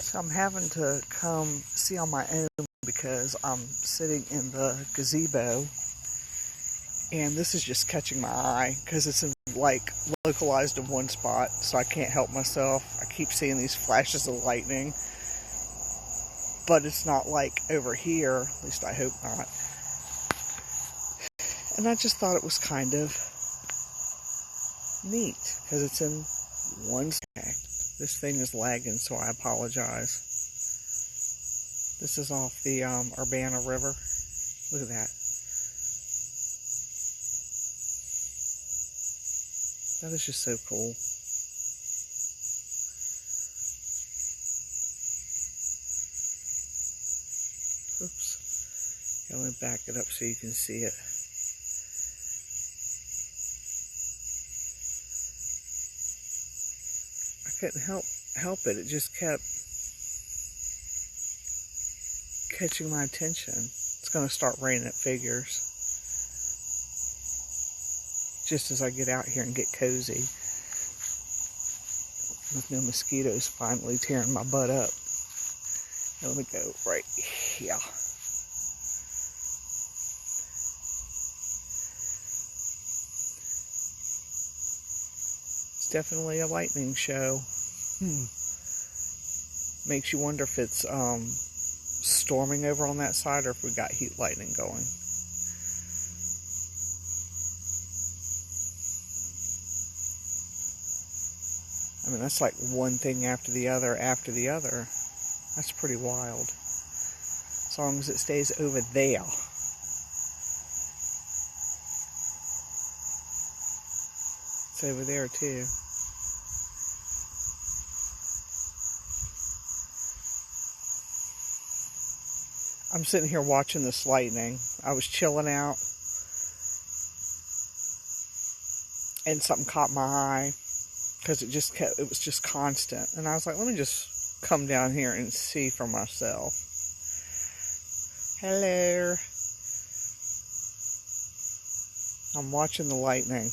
So I'm having to come see on my own because I'm sitting in the gazebo, and this is just catching my eye because it's in, like, localized in one spot, so I can't help myself. I keep seeing these flashes of lightning, but it's not like over here, at least I hope not. And I just thought it was kind of neat because it's in one spot. This thing is lagging, so I apologize. This is off the Urbanna River. Look at that. That is just so cool. Oops. I'm going to back it up so you can see it. I couldn't help it. It just kept catching my attention. It's going to start raining, it figures. Just as I get out here and get cozy. With no mosquitoes finally tearing my butt up. Let me go right here. It's definitely a lightning show. Makes you wonder if it's storming over on that side or if we got heat lightning going. I mean, that's like one thing after the other after the other. That's pretty wild. As long as it stays over there. It's over there too. I'm sitting here watching this lightning. I was chilling out and something caught my eye because it was just constant. And I was like, let me just come down here and see for myself. Hello. I'm watching the lightning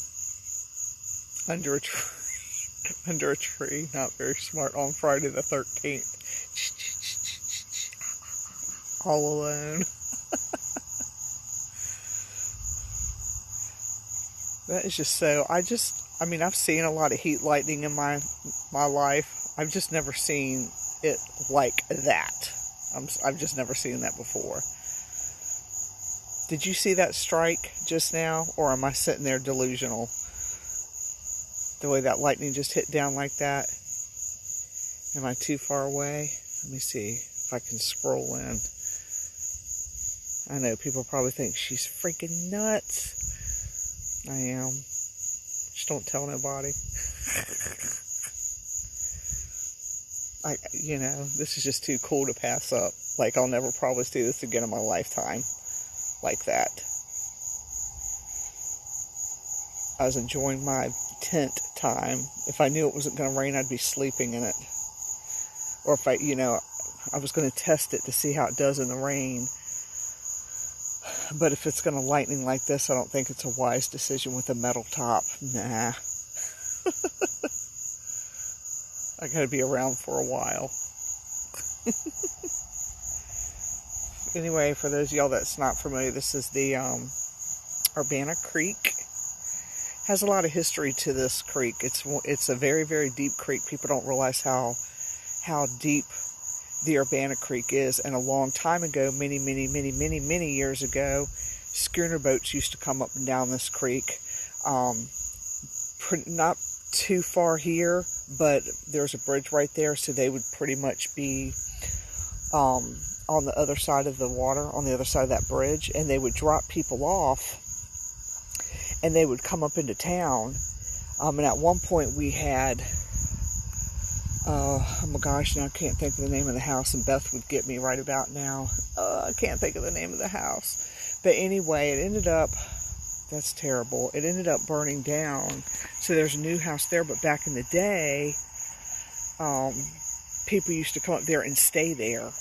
under a tree. Under a tree. Not very smart on Friday the 13th. All alone. That is just so, I mean, I've seen a lot of heat lightning in my life. I've just never seen it like that. I've just never seen that before. Did you see that strike just now? Or am I sitting there delusional? The way that lightning just hit down like that? Am I too far away? Let me see if I can scroll in. I know people probably think she's freaking nuts. I am. Just don't tell nobody. This is just too cool to pass up. Like, I'll never probably see this again in my lifetime. Like that. I was enjoying my tent time. If I knew it wasn't going to rain, I'd be sleeping in it. Or if I was going to test it to see how it does in the rain. But if it's going to lightning like this, I don't think it's a wise decision with a metal top. Nah. I got to be around for a while. Anyway, for those of y'all that's not familiar, this is the Urbanna Creek. Has a lot of history to this creek. It's a very, very deep creek. People don't realize how deep the Urbanna Creek is. And a long time ago, many years ago, schooner boats used to come up and down this creek. Not too far here, but there's a bridge right there, so they would pretty much be on the other side of the water, on the other side of that bridge, and they would drop people off, and they would come up into town. And at one point we had, oh my gosh, now I can't think of the name of the house, and Beth would get me right about now. I can't think of the name of the house. But anyway, it ended up, that's terrible, it ended up burning down. So there's a new house there, but back in the day, people used to come up there and stay there.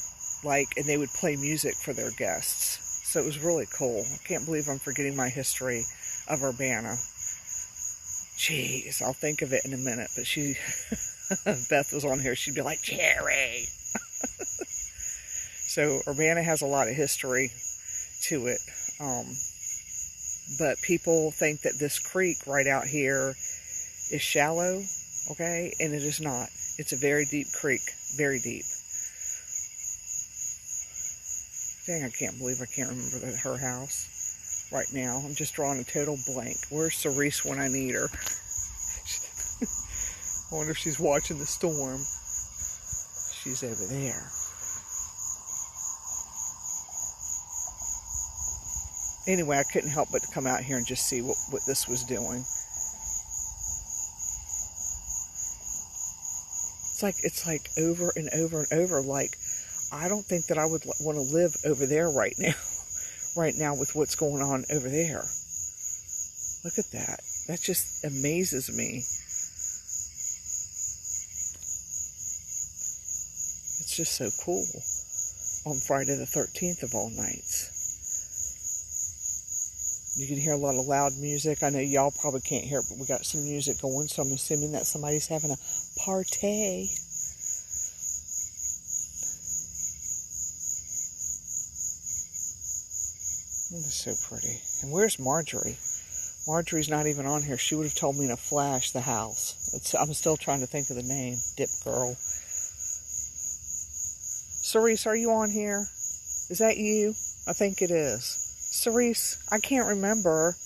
And they would play music for their guests. So it was really cool. I can't believe I'm forgetting my history of Urbanna. Jeez, I'll think of it in a minute. But Beth was on here, she'd be like, Jerry. So Urbanna has a lot of history to it. But people think that this creek right out here is shallow, okay? And it is not. It's a very deep creek, very deep. Dang, I can't believe I can't remember her house right now. I'm just drawing a total blank. Where's Cerise when I need her? I wonder if she's watching the storm. She's over there. Anyway, I couldn't help but to come out here and just see what this was doing. It's like over and over and over. Like, I don't think that I would want to live over there right now. Right now with what's going on over there. Look at that. That just amazes me. It's just so cool. On Friday the 13th of all nights. You can hear a lot of loud music. I know y'all probably can't hear it, but we got some music going, so I'm assuming that somebody's having a party. This is so pretty. And where's Marjorie? Marjorie's not even on here. She would have told me in a flash the house. I'm still trying to think of the name. Dip Girl. Cerise, are you on here? Is that you? I think it is. Cerise, I can't remember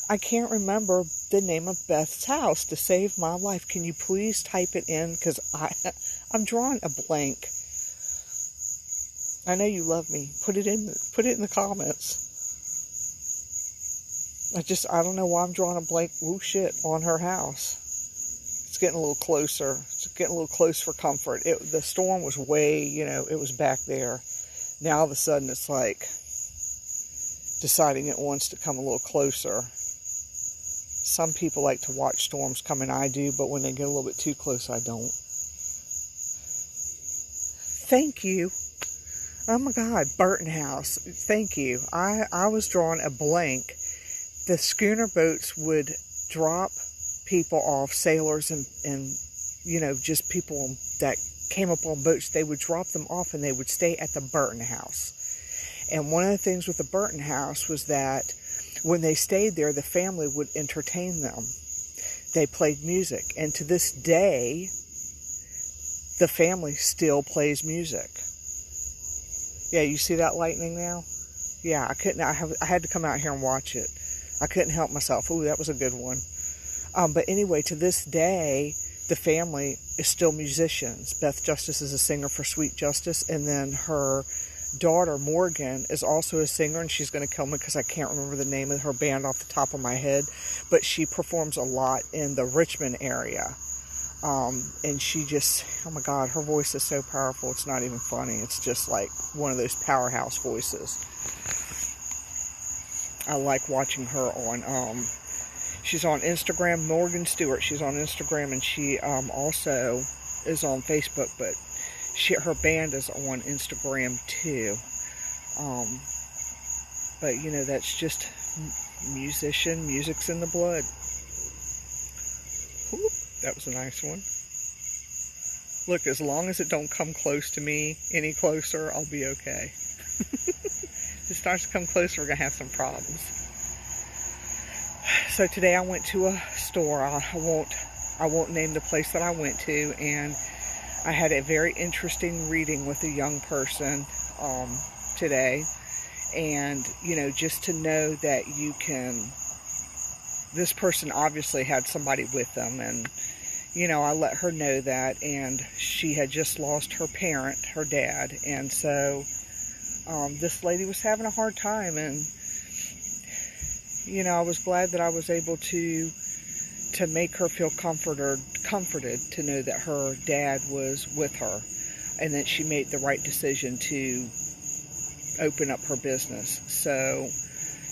the name of Beth's house to save my life. Can you please type it in? Because I'm drawing a blank. I know you love me. Put it in the comments. I don't know why I'm drawing a blank. Oh shit, on her house. It's getting a little closer. It's getting a little close for comfort. The storm was way, it was back there. Now all of a sudden it's like deciding it wants to come a little closer. Some people like to watch storms coming. I do, but when they get a little bit too close, I don't. Thank you. Oh my God, Burton House. Thank you. I was drawing a blank. The schooner boats would drop people off, sailors and just people that came up on boats. They would drop them off and they would stay at the Burton House. And one of the things with the Burton House was that when they stayed there, the family would entertain them. They played music. And to this day, the family still plays music. Yeah, you see that lightning now? Yeah, I had to come out here and watch it. I couldn't help myself. Ooh, that was a good one. But anyway, to this day, the family is still musicians. Beth Justice is a singer for Sweet Justice, and then her daughter Morgan is also a singer, and she's going to kill me because I can't remember the name of her band off the top of my head, but she performs a lot in the Richmond area. And she just, oh my God, her voice is so powerful, it's not even funny. It's just like one of those powerhouse voices. I like watching her on, she's on Instagram, Morgan Stewart. She's on Instagram, and she also is on Facebook, but her band is on Instagram too. But that's just music's in the blood. Whoop, that was a nice one. Look, as long as it don't come close to me any closer, I'll be okay. If it starts to come closer, we're gonna have some problems. So today I went to a store. I won't name the place that I went to, and I had a very interesting reading with a young person today. And, just to know that this person obviously had somebody with them, and, I let her know that, and she had just lost her parent, her dad, and so this lady was having a hard time, and, I was glad that I was able to make her feel comforted to know that her dad was with her, and that she made the right decision to open up her business. So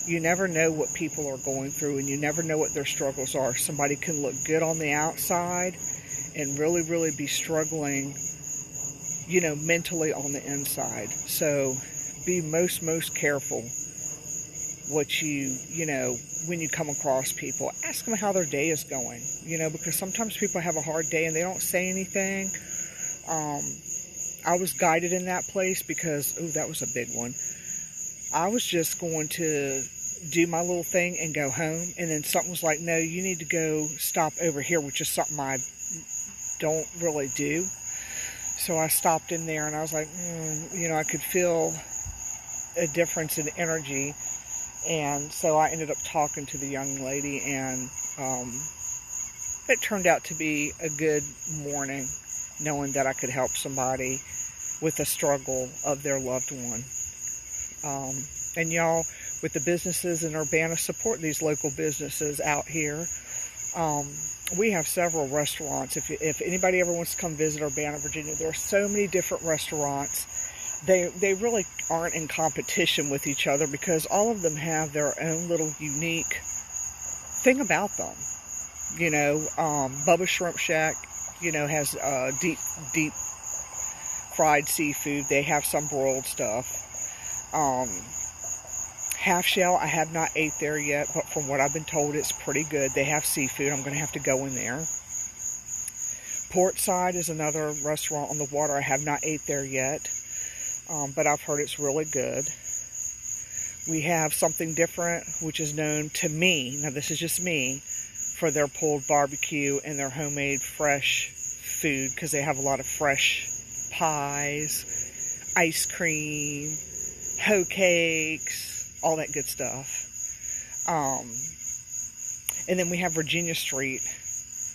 you never know what people are going through, and you never know what their struggles are. Somebody can look good on the outside and really, really be struggling, mentally on the inside. So be most careful what you know, when you come across people. Ask them how their day is going, you know, because sometimes people have a hard day and they don't say anything. I was guided in that place because, oh, that was a big one. I was just going to do my little thing and go home, and then something was like, no, you need to go stop over here, which is something I don't really do. So I stopped in there, and I was like, you know, I could feel a difference in energy, and so I ended up talking to the young lady, and it turned out to be a good morning, knowing that I could help somebody with the struggle of their loved one. And y'all, with the businesses in Urbanna, support these local businesses out here. We have several restaurants. If anybody ever wants to come visit Urbanna, Virginia, there are so many different restaurants. They really aren't in competition with each other because all of them have their own little unique thing about them. You know, Bubba's Shrimp Shack, you know, has deep fried seafood. They have some broiled stuff. Half Shell, I have not ate there yet, but from what I've been told, it's pretty good. They have seafood. I'm going to have to go in there. Portside is another restaurant on the water. I have not ate there yet, but I've heard it's really good. We have something different, which is known to me, now this is just me, for their pulled barbecue and their homemade fresh food, because they have a lot of fresh pies, ice cream, hoe cakes, all that good stuff. And then we have Virginia Street.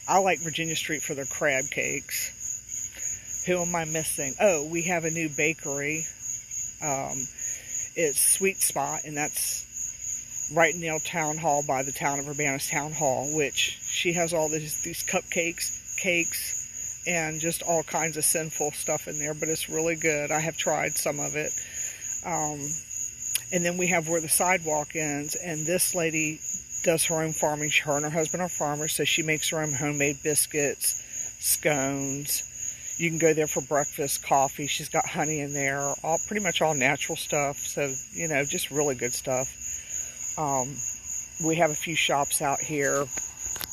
I like Virginia Street for their crab cakes. Who am I missing? Oh, we have a new bakery. It's Sweet Spot, and that's right near Town Hall, by the town of Urbana's Town Hall, which she has all these cupcakes, cakes, and just all kinds of sinful stuff in there, but it's really good. I have tried some of it. And then we have where the sidewalk ends, and this lady does her own farming. Her and her husband are farmers, so she makes her own homemade biscuits, scones. You can go there for breakfast, coffee. She's got honey in there, pretty much all natural stuff. So, you know, just really good stuff. We have a few shops out here,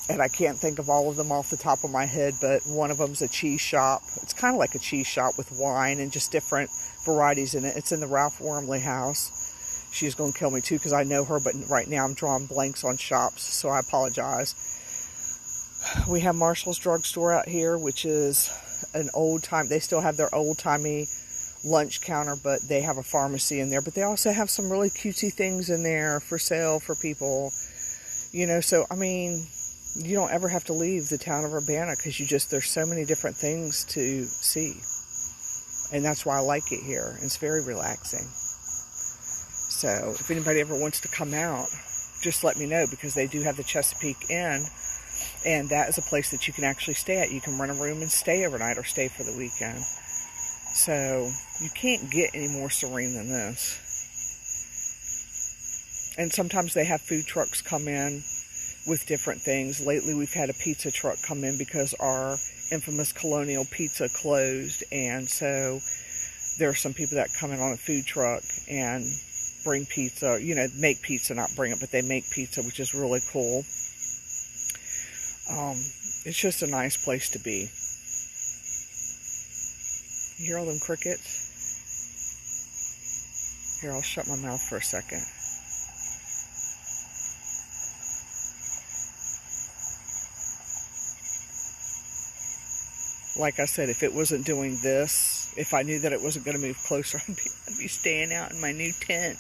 and I can't think of all of them off the top of my head, but one of them's a cheese shop. It's kind of like a cheese shop with wine and just different varieties in it. It's in the Ralph Wormley house. She's going to kill me too because I know her, but right now I'm drawing blanks on shops, so I apologize. We have Marshall's Drugstore out here, which is an old time. They still have their old-timey lunch counter, but they have a pharmacy in there. But they also have some really cutesy things in there for sale for people. You know, so, I mean, you don't ever have to leave the town of Urbanna because there's so many different things to see. And that's why I like it here. It's very relaxing. So, if anybody ever wants to come out, just let me know, because they do have the Chesapeake Inn, and that is a place that you can actually stay at. You can rent a room and stay overnight or stay for the weekend. So, you can't get any more serene than this. And sometimes they have food trucks come in with different things. Lately, we've had a pizza truck come in because our infamous Colonial Pizza closed, and so there are some people that come in on a food truck and bring pizza, you know, make pizza, not bring it, but they make pizza, which is really cool. It's just a nice place to be. You hear all them crickets? Here, I'll shut my mouth for a second. Like I said, if it wasn't doing this, if I knew that it wasn't going to move closer, I'd be staying out in my new tent.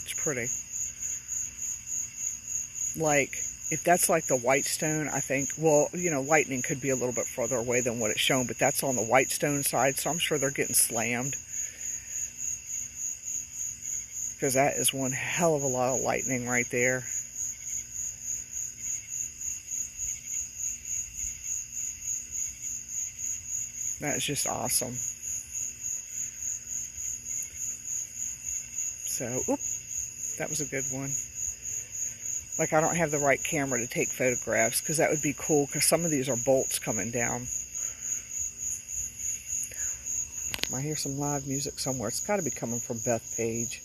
It's pretty. Like, if that's like the Whitestone, I think, well, you know, Lightening could be a little bit further away than what it's shown, but that's on the Whitestone side, so I'm sure they're getting slammed. Because that is one hell of a lot of lightning right there. That is just awesome. So, that was a good one. Like, I don't have the right camera to take photographs, because that would be cool, because some of these are bolts coming down. I hear some live music somewhere. It's got to be coming from Bethpage.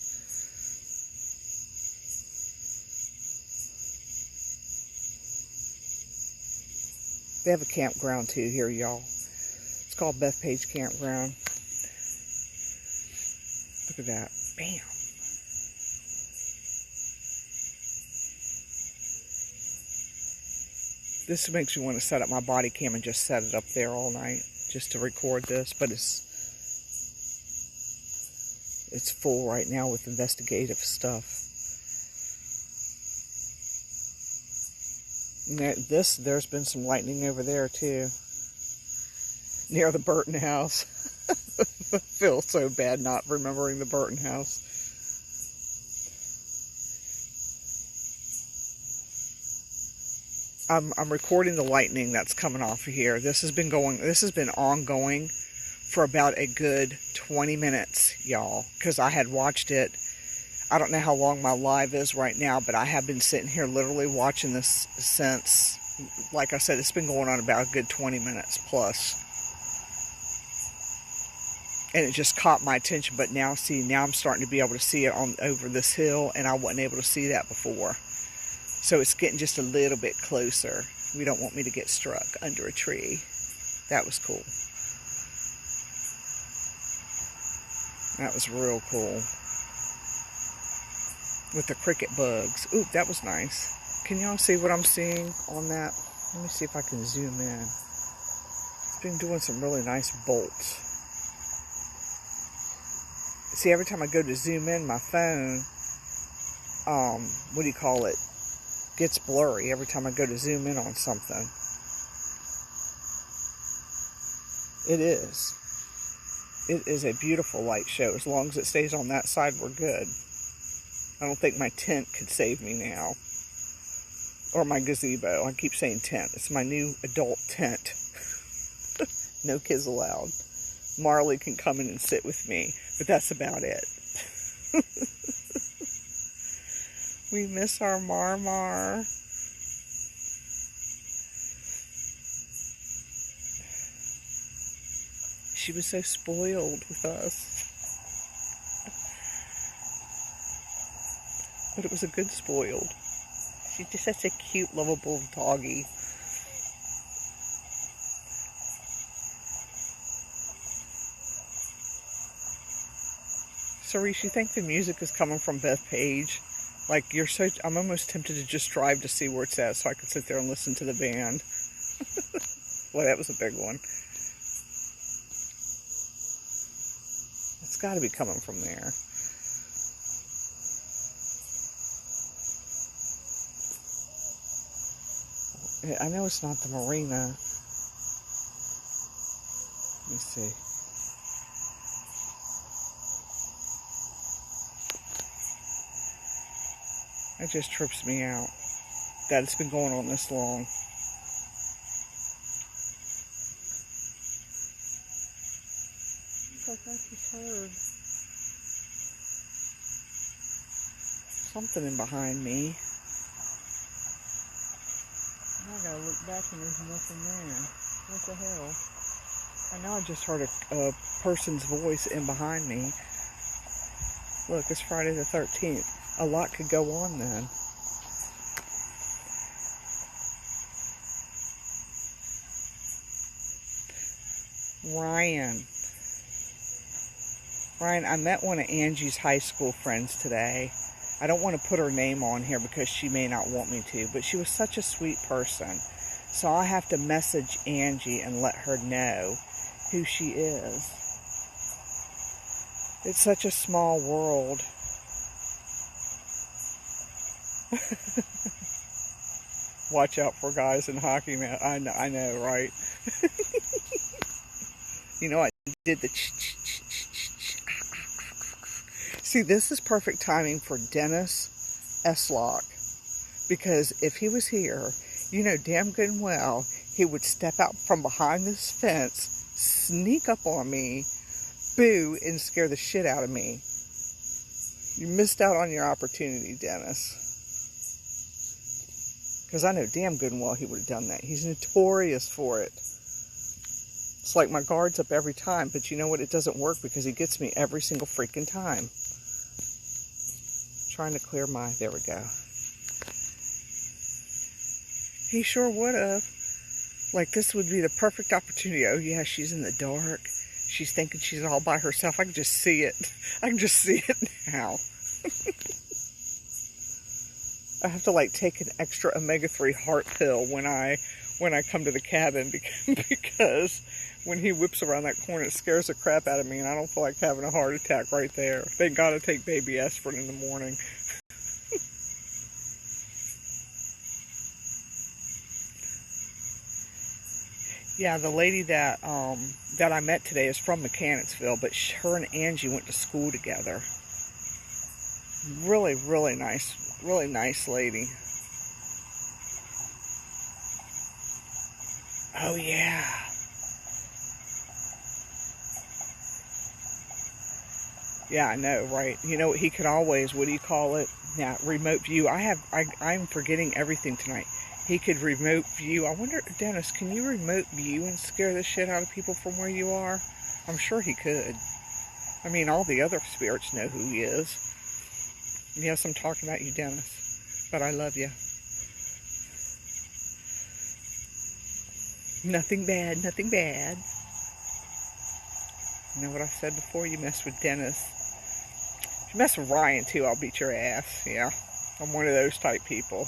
They have a campground too here, y'all. It's called Bethpage Campground. Look at that. Bam. This makes me want to set up my body cam and just set it up there all night just to record this, but it's full right now with investigative stuff. There's been some lightning over there too, near the Burton house. I feel so bad not remembering the Burton house. I'm recording the lightning that's coming off of here. This has been ongoing for about a good 20 minutes, y'all, because I had watched it. I don't know how long my live is right now, but I have been sitting here literally watching this since, like I said, it's been going on about a good 20 minutes plus. And it just caught my attention, but now I'm starting to be able to see it over this hill, and I wasn't able to see that before. So it's getting just a little bit closer. We don't want me to get struck under a tree. That was cool. That was real cool. With the cricket bugs. Ooh, that was nice. Can y'all see what I'm seeing on that? Let me see if I can zoom in. It's been doing some really nice bolts. See, every time I go to zoom in, my phone, gets blurry every time I go to zoom in on something. It is a beautiful light show. As long as it stays on that side, we're good. I don't think my tent could save me now. Or my gazebo. I keep saying tent. It's my new adult tent. No kids allowed. Marley can come in and sit with me, but that's about it. We miss our Marmar. She was so spoiled with us. But it was a good spoiled. She's just such a cute, lovable doggy. Cerise, you think the music is coming from Bethpage? Like, I'm almost tempted to just drive to see where it's at so I could sit there and listen to the band. Well, that was a big one. It's got to be coming from there. I know it's not the marina. Let me see. It just trips me out that it's been going on this long. I just heard something in behind me. I gotta look back and there's nothing there. What the hell? I know I just heard a person's voice in behind me. Look, it's Friday the 13th. A lot could go on then. Ryan, I met one of Angie's high school friends today. I don't want to put her name on here because she may not want me to, but she was such a sweet person. So I have to message Angie and let her know who she is. It's such a small world. Watch out for guys in hockey, man. I know, right? You know, I did the See, this is perfect timing for Dennis Eslock. Because if he was here, you know damn good and well, he would step out from behind this fence, sneak up on me, boo, and scare the shit out of me. You missed out on your opportunity, Dennis. Because I know damn good and well he would have done that. He's notorious for it. It's like my guard's up every time, but you know what? It doesn't work because he gets me every single freaking time. Trying to clear my, there we go. He sure would have. Like, this would be the perfect opportunity. Oh yeah, she's in the dark. She's thinking she's all by herself. I can just see it. I can just see it now. I have to like take an extra omega-3 heart pill when I come to the cabin because when he whips around that corner, it scares the crap out of me, and I don't feel like having a heart attack right there. Thank God I take baby aspirin in the morning. Yeah, the lady that I met today is from Mechanicsville, but her and Angie went to school together. Really, really nice lady. Oh yeah. Yeah, I know, right? You know, he could always, what do you call it? Yeah, remote view. I'm forgetting everything tonight. He could remote view. I wonder, Dennis, can you remote view and scare the shit out of people from where you are? I'm sure he could. I mean, all the other spirits know who he is. Yes, I'm talking about you, Dennis. But I love you. Nothing bad, nothing bad. You know what I said before? You mess with Dennis. If you mess with Ryan, too, I'll beat your ass. Yeah, I'm one of those type people.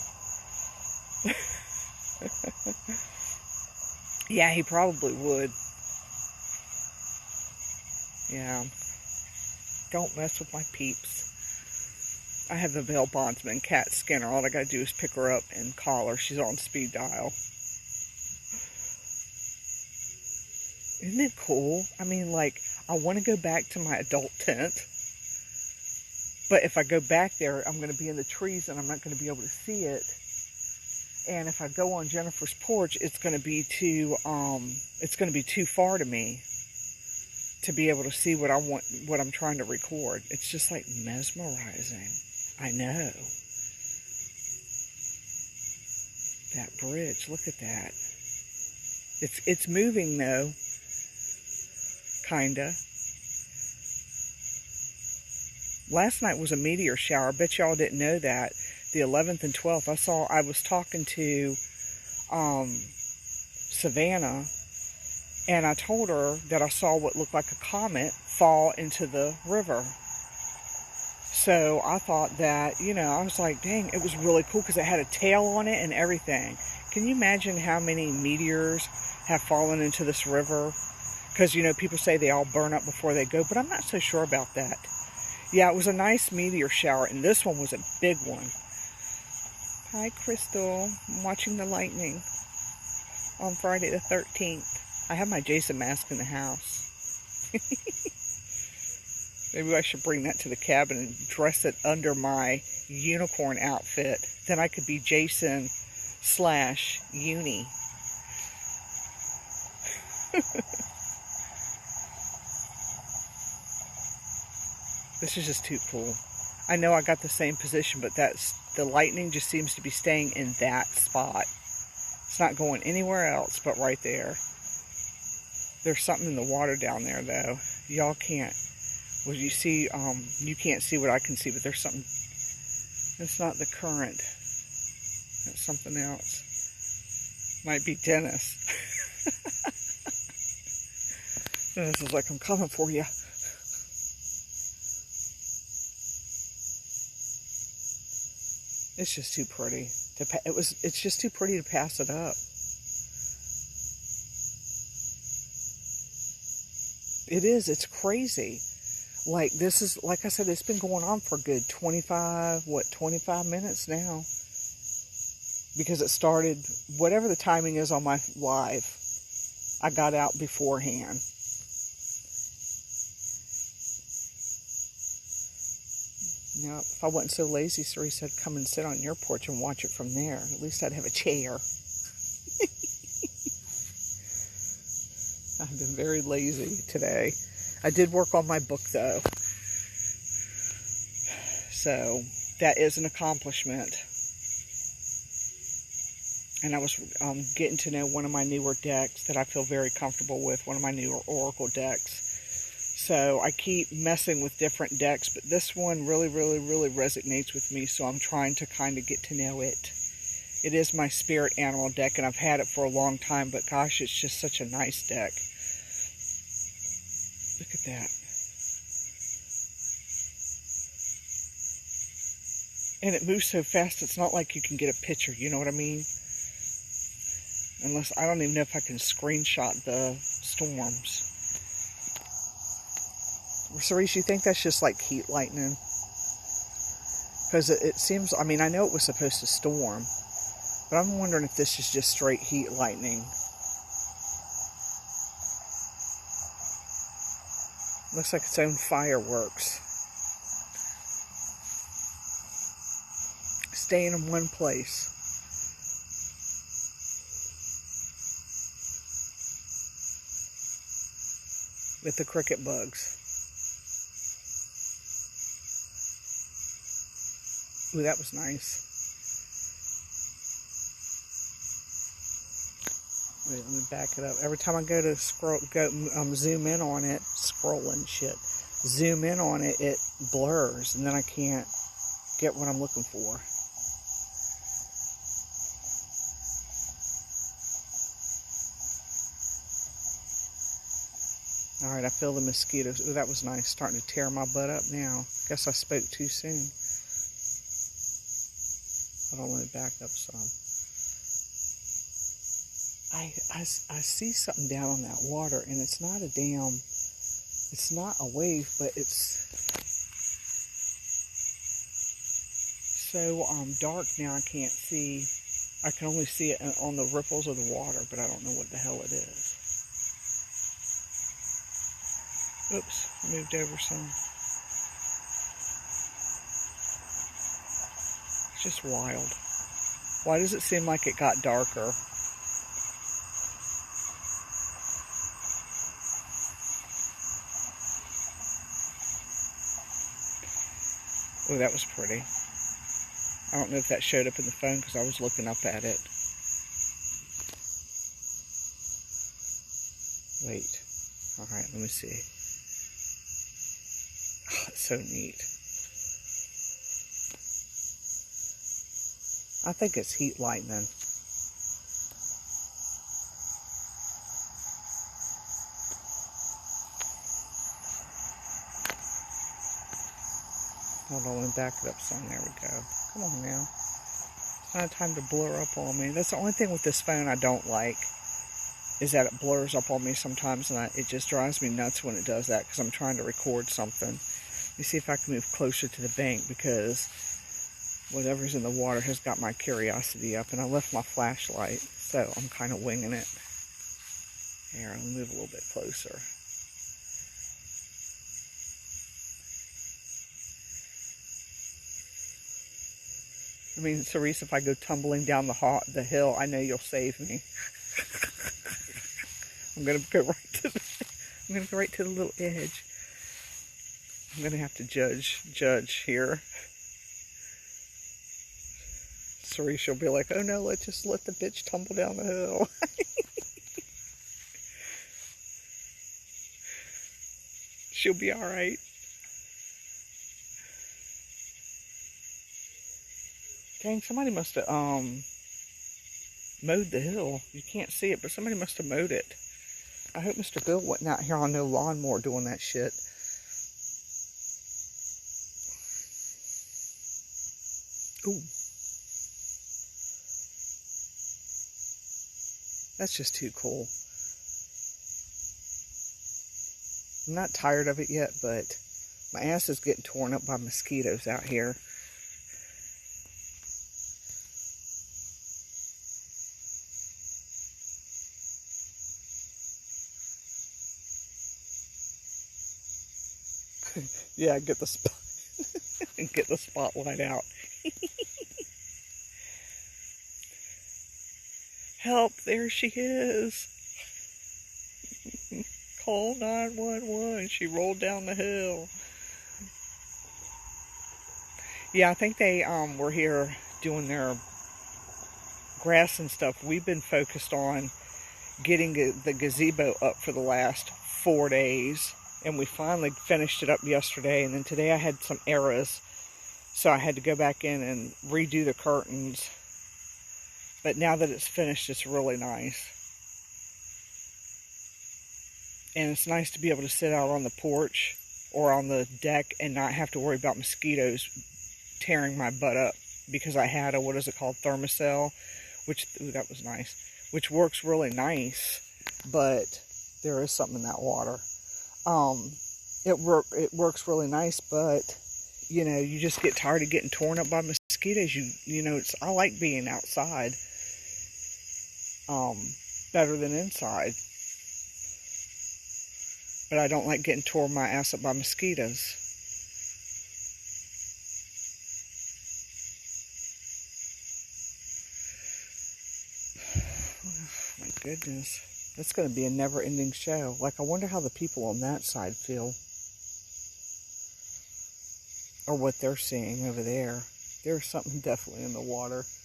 Yeah, he probably would. Yeah. Don't mess with my peeps. I have the bail bondsman, Cat Skinner. All I gotta do is pick her up and call her. She's on speed dial. Isn't it cool? I mean, like, I want to go back to my adult tent. But if I go back there, I'm going to be in the trees and I'm not going to be able to see it. And if I go on Jennifer's porch, it's going to be too far to me to be able to see what I want, what I'm trying to record. It's just like mesmerizing. I know. That bridge, look at that. It's moving though. Kinda. Last night was a meteor shower. I bet y'all didn't know that. The 11th and 12th. I was talking to Savannah, and I told her that I saw what looked like a comet fall into the river. So I thought that, you know, I was like, dang, it was really cool because it had a tail on it and everything. Can you imagine how many meteors have fallen into this river? Because, you know, people say they all burn up before they go, but I'm not so sure about that. Yeah, it was a nice meteor shower, and this one was a big one. Hi, Crystal. I'm watching the lightning on Friday the 13th. I have my Jason mask in the house. Maybe I should bring that to the cabin and dress it under my unicorn outfit. Then I could be Jason/Uni. This is just too cool. I know I got the same position, but the lightning just seems to be staying in that spot. It's not going anywhere else but right there. There's something in the water down there, though. Y'all can't. Well, you see, you can't see what I can see, but there's something. It's not the current. That's something else. Might be Dennis. Dennis is like, I'm coming for you. It's just too pretty to it's just too pretty to pass it up. It is. It's crazy. Like, this is, like I said, it's been going on for a good 25 minutes now. Because it started, whatever the timing is on my live, I got out beforehand. Now, if I wasn't so lazy, Siri said, come and sit on your porch and watch it from there. At least I'd have a chair. I've been very lazy today. I did work on my book, though. So, that is an accomplishment. And I was getting to know one of my newer decks that I feel very comfortable with, one of my newer Oracle decks. So I keep messing with different decks, but this one really, really, really resonates with me, so I'm trying to kind of get to know it. It is my spirit animal deck, and I've had it for a long time, but gosh, it's just such a nice deck. Look at that. And it moves so fast, it's not like you can get a picture, you know what I mean? Unless, I don't even know if I can screenshot the storms. Cerise, you think that's just like heat lightning? Because it seems, I mean, I know it was supposed to storm, but I'm wondering if this is just straight heat lightning. Looks like its own fireworks. Staying in one place. With the cricket bugs. Ooh, that was nice. Wait, let me back it up. Every time I go to zoom in on it, zoom in on it, it blurs, and then I can't get what I'm looking for. Alright, I feel the mosquitoes. Ooh, that was nice. Starting to tear my butt up now. Guess I spoke too soon. Hold on, let me back up some. I see something down on that water, and it's not a damn, it's not a wave, but it's so dark now I can't see. I can only see it on the ripples of the water, but I don't know what the hell it is. Oops, moved over some. It's just wild. Why does it seem like it got darker? Oh, that was pretty. I don't know if that showed up in the phone because I was looking up at it. Wait. Alright, let me see. Oh, it's so neat. I think it's heat lightning. Hold on, let me back it up some. There we go. Come on now. It's not time to blur up on me. That's the only thing with this phone I don't like, is that it blurs up on me sometimes, and it just drives me nuts when it does that, because I'm trying to record something. Let me see if I can move closer to the bank, because whatever's in the water has got my curiosity up, and I left my flashlight, so I'm kind of winging it. Here, I'll move a little bit closer. I mean, Cerise, if I go tumbling down the hill, I know you'll save me. I'm gonna go right to the little edge. I'm gonna have to judge here. Cerise will be like, "Oh no, let's just let the bitch tumble down the hill." She'll be all right. Dang, somebody must have mowed the hill. You can't see it, but somebody must have mowed it. I hope Mr. Bill wasn't out here on no lawnmower doing that shit. Ooh. That's just too cool. I'm not tired of it yet, but my ass is getting torn up by mosquitoes out here. Yeah, get the spotlight out. Help, there she is. Call 911. She rolled down the hill. Yeah, I think they were here doing their grass and stuff, we've been focused on getting the gazebo up for the last 4 days. And we finally finished it up yesterday. And then today I had some errors. So I had to go back in and redo the curtains. But now that it's finished, it's really nice. And it's nice to be able to sit out on the porch or on the deck and not have to worry about mosquitoes tearing my butt up. Because I had a, what is it called, thermocell, which, ooh, that was nice, which works really nice, but there is something in that water. It works really nice, but, you know, you just get tired of getting torn up by mosquitoes. You know, I like being outside, better than inside. But I don't like getting torn my ass up by mosquitoes. Oh, my goodness. That's going to be a never-ending show. Like, I wonder how the people on that side feel. Or what they're seeing over there. There's something definitely in the water. It's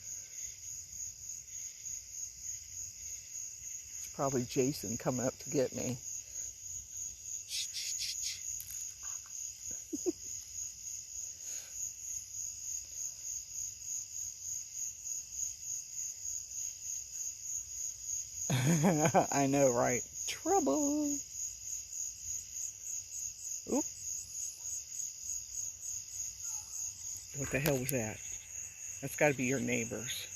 probably Jason coming up to get me. I know, right? Trouble. Oop. What the hell was that? That's got to be your neighbors.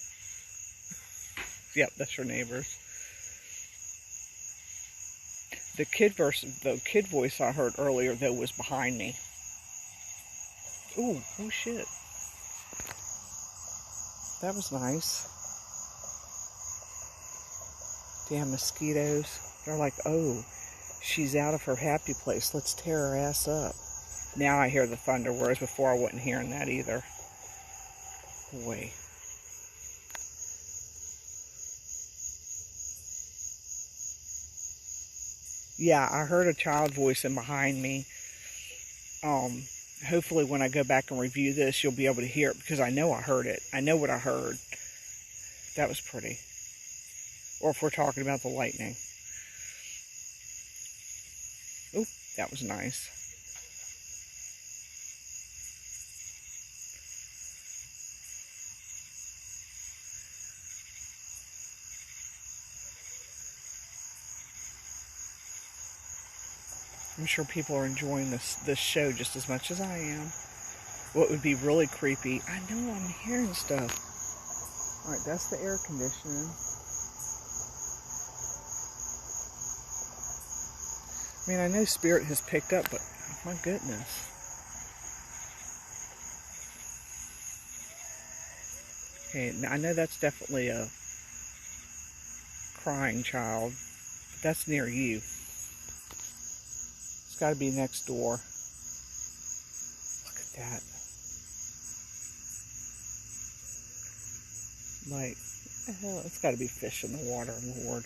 Yep, that's your neighbors. The kid voice I heard earlier, though, was behind me. Ooh, oh shit. That was nice. Damn mosquitoes. They're like, oh, she's out of her happy place. Let's tear her ass up. Now I hear the thunder, whereas before I wasn't hearing that either. Boy. Yeah, I heard a child voice in behind me. Hopefully when I go back and review this, you'll be able to hear it, because I know I heard it. I know what I heard. That was pretty. Or if we're talking about the lightning. Oop, that was nice. I'm sure people are enjoying this show just as much as I am. What would be really creepy, I know I'm hearing stuff. Alright, that's the air conditioning. I mean, I know Spirit has picked up, but my goodness. Okay, I know that's definitely a crying child, but that's near you. It's got to be next door. Look at that. Like, hell, it's got to be fish in the water, Lord.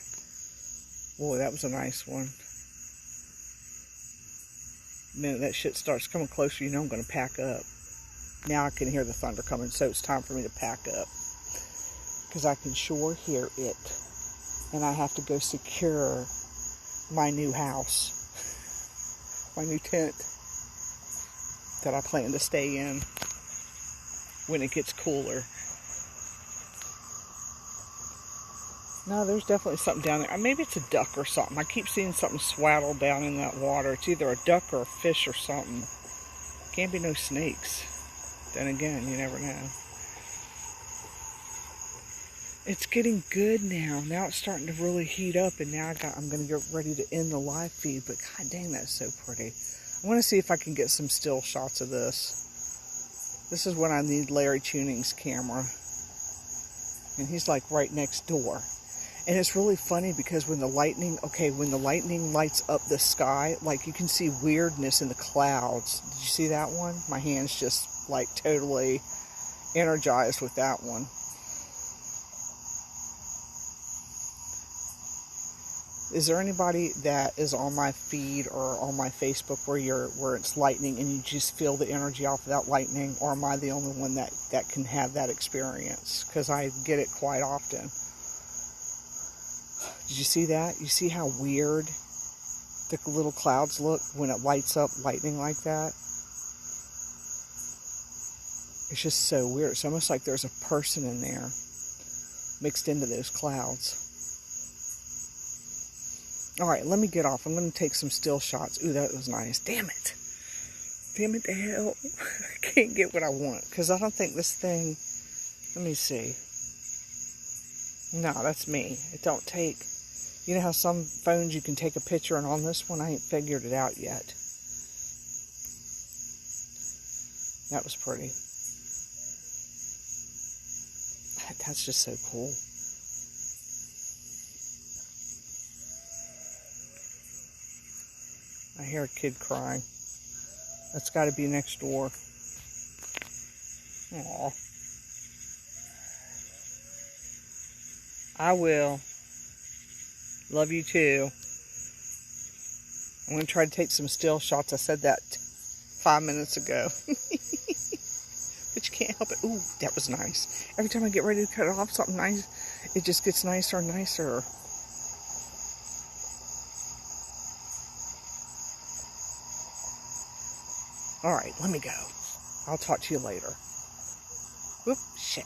Boy, that was a nice one. The minute that shit starts coming closer, you know I'm going to pack up. Now I can hear the thunder coming, so it's time for me to pack up. Because I can sure hear it. And I have to go secure my new house. My new tent that I plan to stay in when it gets cooler. No, there's definitely something down there. Maybe it's a duck or something. I keep seeing something swaddled down in that water. It's either a duck or a fish or something. Can't be no snakes. Then again, you never know. It's getting good now. Now it's starting to really heat up, and now I'm going to get ready to end the live feed. But god dang, that's so pretty. I want to see if I can get some still shots of this. This is when I need Larry Tuning's camera. And he's like right next door. And it's really funny because when the lightning lights up the sky, like you can see weirdness in the clouds. Did you see that one? My hand's just like totally energized with that one. Is there anybody that is on my feed or on my Facebook where it's lightning and you just feel the energy off of that lightning, or am I the only one that can have that experience? Because I get it quite often. Did you see that? You see how weird the little clouds look when it lights up lightning like that? It's just so weird. It's almost like there's a person in there mixed into those clouds. Alright, let me get off. I'm going to take some still shots. Ooh, that was nice. Damn it. Damn it to hell. I can't get what I want. Because I don't think this thing... Let me see. No, that's me. It don't take... You know how some phones you can take a picture, and on this one I ain't figured it out yet. That was pretty. That's just so cool. I hear a kid crying. That's got to be next door. Aw. I will. Love you too. I'm going to try to take some still shots. I said that 5 minutes ago. But you can't help it. Ooh, that was nice. Every time I get ready to cut it off, something nice, it just gets nicer and nicer. Alright, let me go. I'll talk to you later. Whoop, shit.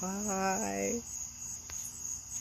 Bye.